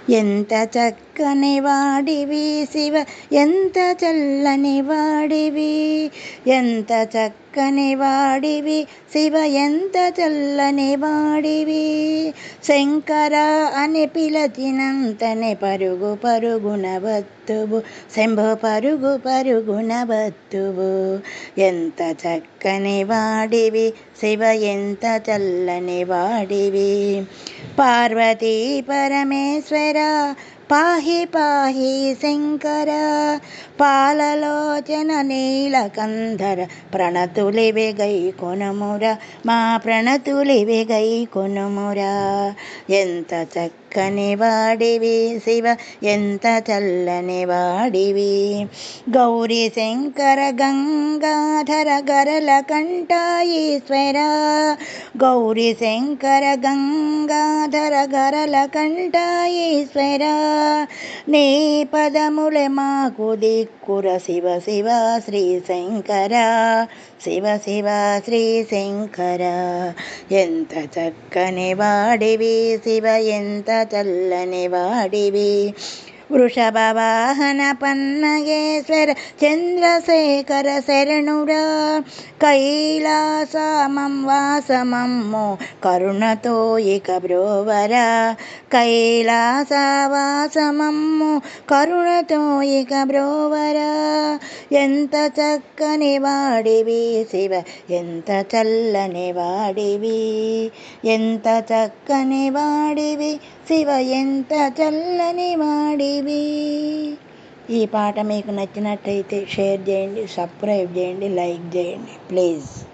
ఎంత చక్కని వాడివి శివ, ఎంత చల్లని వాడివి, ఎంత చక్కని వాడివి శివ, ఎంత చల్లని వాడివి. శంకర అని పిలచినంతనే పరుగు పరుగున వత్తువు, శంభో పరుగు పరుగున వత్తువు. ఎంత చక్కని వాడివి శివ, ఎంత చల్లని వాడివి. పార్వతీ పరమేశ్వర పాహి పాహి శంకర, పాలలోచన నీలకంధర ప్రణతులివి గై కొనుమురా, మా ప్రణతులివి గై కొనుమురా. ఎంత చక్కని వాడివి శివ, ఎంత చల్లని వాడివి. గౌరీ శంకర గంగాధర గరల కంఠ ఈశ్వర, గౌరీ శంకర గంగాధర గరల కంఠ ఈశ్వర. నీ పదములే మాకు దిక్కుర శివ శివ శ్రీ శంకర, శివ శివ శ్రీ శంకర. ఎంత చక్కని వాడివి శివ, ఎంత చల్లని వాడివి. వృషభ వాహన పన్నగేశ్వర చంద్రశేఖర శరణురా, కైలాసమం వాసమమ్మో కరుణతో ఇక బ్రోవరా, కైలాసవాసమమ్మో కరుణతో ఇక బ్రోవరా. ఎంత చక్కని వాడివి శివ, ఎంత చల్లని వాడివి, ఎంత చక్కని వాడివి శివ, ఎంత చల్లని వాడివి. ఈ పాట మీకు నచ్చినట్టయితే షేర్ చేయండి, సబ్స్క్రైబ్ చేయండి, లైక్ చేయండి ప్లీజ్.